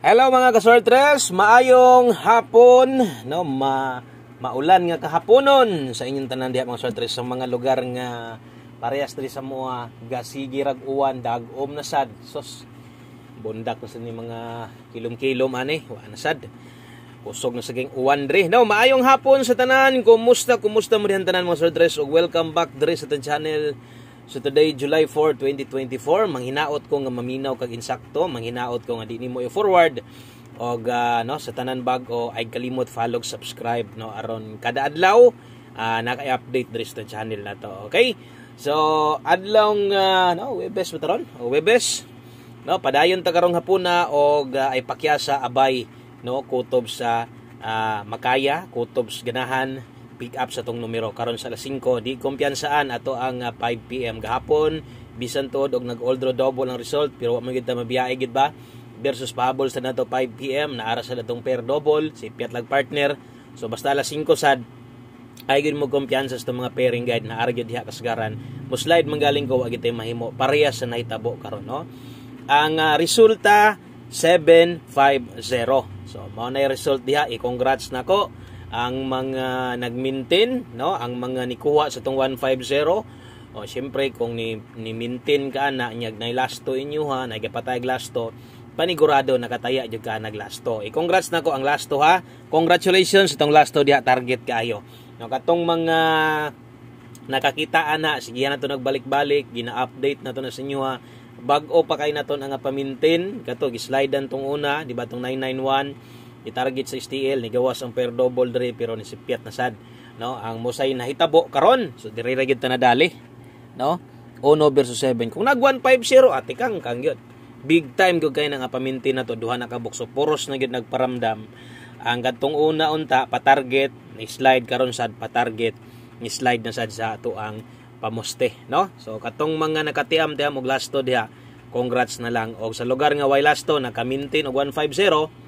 Hello mga kasortres, maayong hapon, no, maulan nga kahaponon sa inyong tanan diha mga sortres sa mga lugar nga parehas diri sa moa gasigi rag uwan dag-om na sad. Sos bundak na sa ni mga kilom-kilom ani, wa na sad. Kusog na saging uwan diri. No, maayong hapon sa tanan. Kumusta mo dihan tanan mga sortres ug welcome back diri sa tan channel. So today, July 4, 2024, manghinaot ko nga maminaw kag insakto, manghinaot ko nga di nimo i-forward og no sa tanan bag-o ay kalimot follow, subscribe no aron kada adlaw naka-update diri sa channel na to. Okay? So adlaw no Webes mataron, o Webes. No, padayon ta karong hapuna og ay pakyasa abay no kutob sa makaya, kutob sa ganahan pick up sa tong numero karon sa alas 5 di kumpiyansaan ato ang 5 PM gahapon bisan tuod og nag-old draw double ang result pero wa man gid ta mabiyahe gid ba versus pahabol sa nato 5 PM naara sa natong pair double si Piat lag partner. So basta alas 5 sad ay gid mo kumpiyansa sa mga pairing guide na ara gid diha kasagaran mo slide manggaling ko wa gid tay mahimo parehas sa nahitabo karon no. Ang resulta 750. So mao na result diha i-congrats nako ang mga nag-maintain no, ang mga nikuha sa tong 150. O syempre kung ni maintain ka na nyag nay lasto inyo ha, nagapatay lasto, panigurado nakataya jud ka naglasto. I-congrats nako ang lasto ha. Congratulations sa tong lasto diha target kaayo. No, katong mga nakakita ana sige na to nagbalik-balik, gina-update na to na sa inyo ha. Bag-o pa kay naton ang pa-maintain kato gi-slidean tong una, di ba tong 991 i-target sa STL ni gawas ang pair double dre pero ni sipiat na sad no ang musay nahitabo karon so diri ra gid ta nadali no 1 versus 7 kung nag 150 ate kang gyud big time gud kay nga paminti na to duha na ka box so poros na gid nagparamdam ang kadtong una unta pa-target ni slide karon sad pa-target ni slide na sad sa ato ang pamuste no so katong mga nakatiam diha og lasto diha congrats na lang og sa lugar nga way lasto naka-maintain og 150.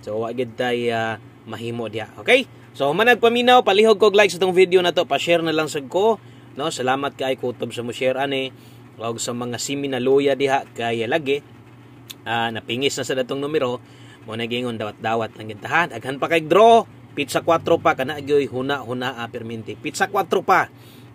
So wa gid tay mahimo diha. Okay? So managpaminaw palihog kog like sa tong video na to, pa-share na lang sad ko. No, salamat kay kutob sa mo share ani og sa mga simi na luya diha kay lagi napingis na sa datong numero mo nagingon dawat-dawat lang gid tahan. Aghan pa kay draw, pizza 4 pa kana gyoy huna perminti. Pizza 4 pa.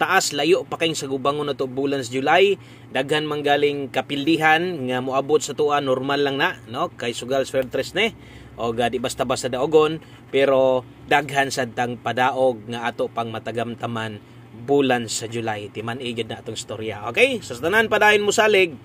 Taas layo pa kay sa gubangon na to bulan sa July. Daghan manggaling kapildihan nga moabot sa tuwa normal lang na no kay sugal swertres ne. O di basta-basta daogon pero daghan sad tang padaog nga ato pang matagamtaman bulan sa July timan igid na atong storya. Okay, so sa tanan padayon mo salig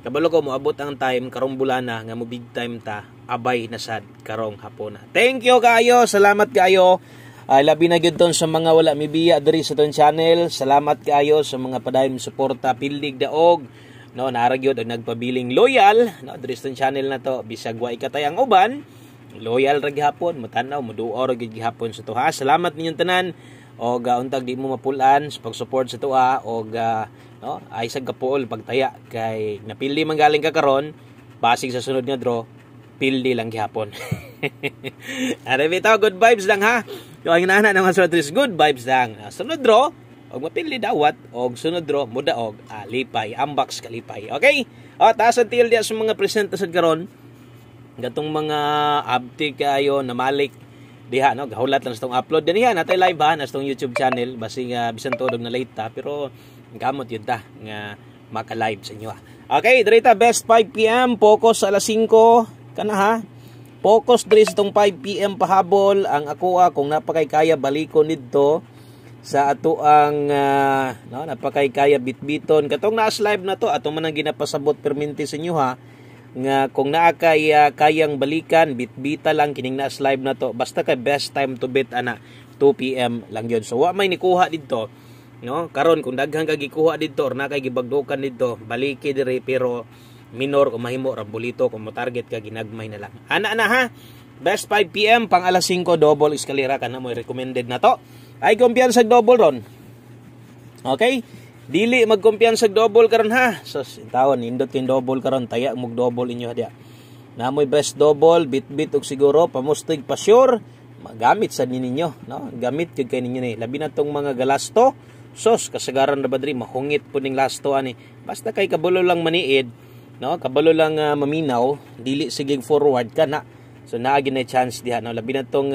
kabalo ko moabot ang time karong bulana nga mo big time ta abay na sad karong hapona. Thank you kayo, salamat kayo. Labi na gyud ton sa mga wala mibiya diri sa ton channel. Salamat kayo sa mga padayon suporta pildig daog no naara gyud og nagpabiling loyal no diri sa ton channel na to bisag wa ikatay ang uban. Loyal ra gihapon, matanaw, moduo ra gihapon sa tuha. Salamat ninyong tanan og untag di mo mapulan sa pag-support sa tuha og no, ay sa gapuol pagtaya kay napili man galing ka karon, basig sa sunod nga draw, pildi lang gihapon. Ara bitaw good vibes lang ha. Yo ang inana ng mga sortres good vibes lang. Sunod draw og mapili dawat og sunod draw mudaog lipay, ambox kalipay. Okay? O taas ang tiil dia sa mga present sa karon. Gatong mga update kayo na malik diha no gahulat lang sa tong upload dinhi natay live ha na sa tong YouTube channel basing bisan tudog na late ta pero gamot yun ta nga maka-live sa inyo ha. Okay, diri ta best 5 PM focus sa alas 5 kana ha. Focus diri sa tong 5 PM pahabol ang ako kung napakay kaya balikon didto sa ato ang no napakay kaya bitbiton katong naas live na to ato man ang ginapasabot perminti sa inyo ha nga kung naa kay kayang balikan bitbita lang kining nas live na to basta kay best time to bet ana 2 PM lang yun so wa may nikuha didto no karon kung daghan ka gikuha didto or na kay gibagdukan didto baliki diri pero minor kung mahimo ra bolito kung mo target ka ginagmay na lang ana na ha best 5 PM pang alas 5 double escalera kana mo recommended na to ay kumpiyansa double ron. Okay, dili magkumpiyansa double karon ha. So tawon indot kin double karon taya mog double inyo dia. Namoy best double bit og siguro pamustig pa sure magamit sa ninyo no. Gamit jud kay ninyo ni labi na tong mga galasto. Sos kasagaran na badri mahungit po ning lasto ani. Basta kay kabulo lang maniid no, kabalo lang maminaw, dili sige forward ka na. So naa gyud na chance diha, no, labi na tong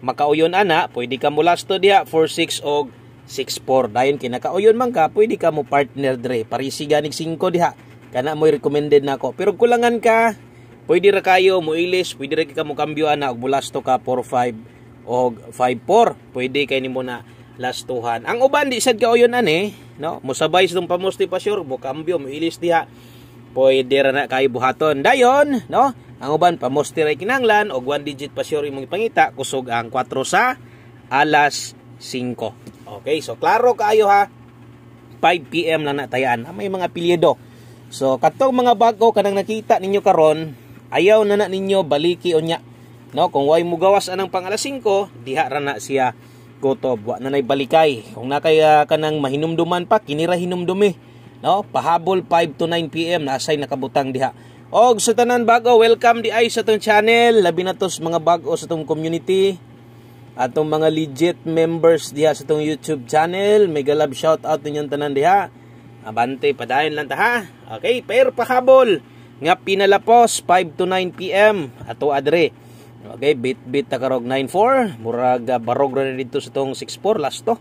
makauyon ana, pwede ka mo lasto diha 4-6 og 6-4. Dayon kinakauyon man ka, pwede ka mo partner dire. Parisi ganig 5 diha. Kana mo recommended nako. Pero kulangan ka, pwede ra kayo mo ilis, pwede ra ka mo kambyo ana og mulasto ka 4-5 og 5-4. Pwede kay nimo na lastuhan. Ang uban di sad kauyon ani, no? Mosabay sa tong pamosti pa sure, mo kambyo mo ilis diha. Pwede ra na kayo buhaton. Dayon, no? Ang uban pamosti ra kinahanglan og 1 digit pa sure imong ipangita, kusog ang 4 sa alas 5. Okay, so klaro kayo ha. 5 PM lang na tayaan. May mga apelyido. So katong mga bago kanang nakita ninyo karon, ayaw na ninyo baliki unya. No, kung way mo gawas anang pang alas 5, diha ra na siya kutob. Wa na nay balikay. Kung nakaya kanang mahinumduman pa, kinira hinumdumi. No, pahabol 5 to 9 PM na asay nakabutang diha. Og sa tanan bago, welcome di ay sa tong channel, labi na tos mga bago sa tong community. Atong mga legit members diha sa tong YouTube channel, mega love shout out ninyong tanan diha. Abante padayon lang ta ha. Okay, pero pahabol nga pinalapos 5 to 9 PM ato adre. Okay, bit ta karog 9-4, murag barog ra dito sa tong 6-4 last to.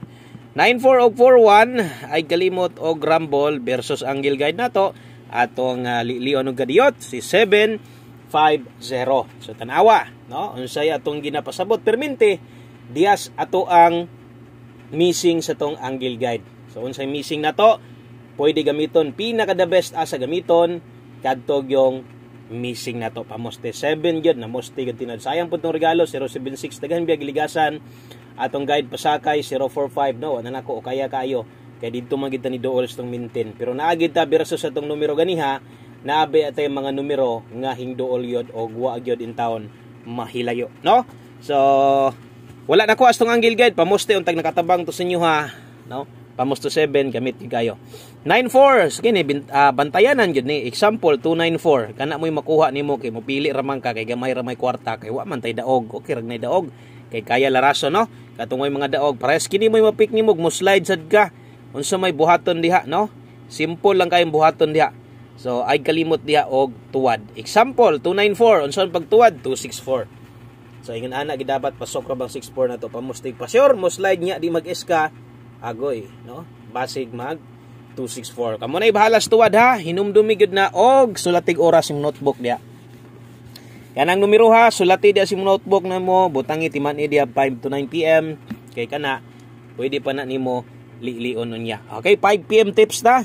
9-4 og 4-1 ay kalimot og Rumble versus Angle Guide nato. Atong Leon og Gadiyot si 7-5-0. So tanawa, no? Unsay atong ginapasabot permente dias ato ang missing sa tong Angle Guide. So unsay missing nato, pwede gamiton pinaka the best asa gamiton kadtog yung missing nato pamoste 7 gyud na moste gyud tinad. Sayang pud tong regalo 076 daghan biya giligasan. Atong guide pasakay 045 no ana nako o kaya kayo kay didto man gid ni dool tong maintain. Pero naagid ta versus sa tong numero ganiha, naabe atay mga numero nga hingdool yod o wa gyud in town mahilayo, no? So wala na ko astong Angle Guide pamoste untag nakatabang to sa inyo ha, no? Pamosto 7 gamit ni kayo. 94 sige ni bantayanan gyud ni. Example 294 kana mo'y makuha nimo kay mopili ra man ka kay gamay ra may kwarta kay wa man tay daog. Okay rag nay daog kay kaya laraso, no? Katungoy mga daog pares kini mo'y mapik nimo mo slide sad ka. Unsa may buhaton diha, no? Simple lang kayong buhaton diha. So ay kalimot diha og tuwad. Example 294 unsa pagtuwad 264. So ingon ana gid dapat pasok ra bang 64 na to pamustig pa sure mo slide nya di mag-eska agoy, no? Basig mag 264. Kamo na ibahalas tuwad ha, hinumdumi gud na og sulatig oras yung notebook dia. Kanang numero ha, sulati dia si notebook na mo, butangi timan dia 5 to 9 PM kay kana pwede pa na nimo lion unya. Okay, 5 PM tips ta.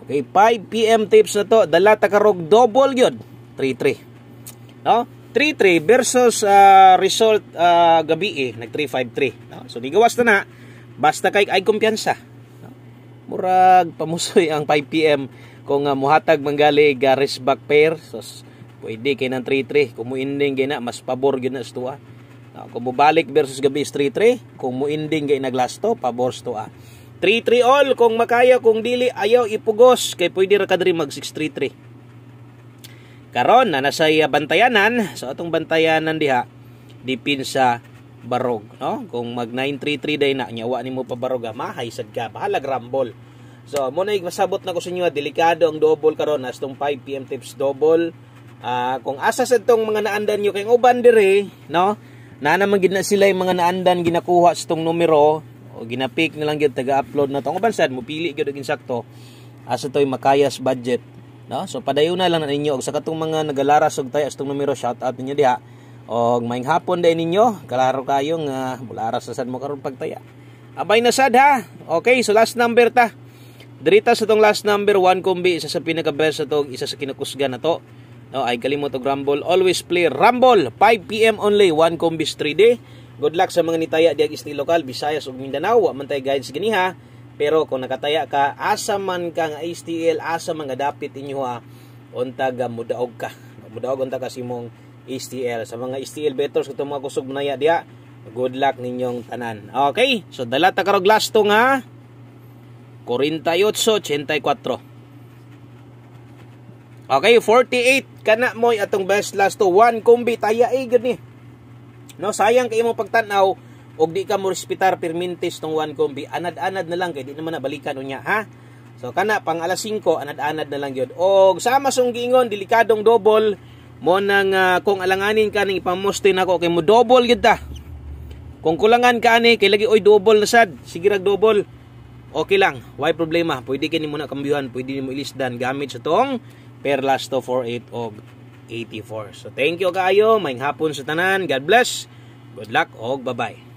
Okay, 5 PM tips na to, dala ta karog double gyud, 3-3. No? 3-3 versus result gabi nag 3-5-3, no? So digawas na basta kay ay kumpiyansa, no? Murag pamusoy ang 5 PM kung muhatag manggali garis back pair, so pwede kay nang 3-3 kung mo ending gay na mas pabor gyud na sto. No? Kung mobalik versus gabi is 3-3, kung mo ending gay naglasto pabor sto. 3-3 all kung makaya, kung dili ayaw ipugos kay pwede ra kadri mag 6-3-3. Karon na nasa bantayanan, so atong bantayanan diha dipin sa barog, no? Kung mag 9-3-3 day na nyawa nimo pa barog, mahay sad ka, bahalag Rumble. So mo na masabot na ko sa inyo, delikado ang double karon as tong 5 PM tips double. Kung asa sa tong mga naandan nyo kay uban dire, no? Na naman gid na sila yung mga naandan ginakuha sa tong numero o ginapik na lang gyud taga-upload na tong uban sad mo pili gyud og insakto asa toy makayas budget. No? So padayon na lang na ninyo og sa katong mga nagalaras og tayo astong numero, shout out ninyo diha. Og maayong hapon day ninyo, kalaro kayo nga mularas sa sad mo karon pagtaya. Abay na sad ha. Okay, so last number ta. Dirita sa tong last number 1 kombi isa sa pinaka best sa tong isa sa kinakusgan na to. No, ay kalimot og Rumble. Always play Rumble 5 PM only, 1 kombi 3D. Good luck sa mga nitaya diag isli lokal, Visayas ug Mindanao. Wa man tay guides ganiha. Pero kung nakataya ka, asa man ka nga STL, asa man nga dapit inyo ha, untag mudaog ka. Mudaog unta ka si mong STL. Sa mga STL bettors, kung mga kusog manaya diya, good luck ninyong tanan. Okay, so dala ta karog last to nga 48-84. Okay, 48 kana moy atong best last to 1 kombi taya gud ni. No, sayang kay imong pagtan-aw og di ka mo respetar permintes tong 1 kombi, anad-anad na lang kay di naman nabalikan unya ha. So kana pang alas 5 anad-anad na lang gyud. Og sama sung giingon delikadong double mo nang kung alanganin ka ning ipamuste nako kay mo double gyud ta. Kung kulangan ka ani kay lagi oy double na sad, sige rag double. Okay lang, why problema? Pwede kini mo na kambyuhan, pwede nimo ilisdan gamit sa tong Perlasto 48 og 84. So thank you kaayo, maayong hapon sa tanan. God bless. Good luck og bye-bye.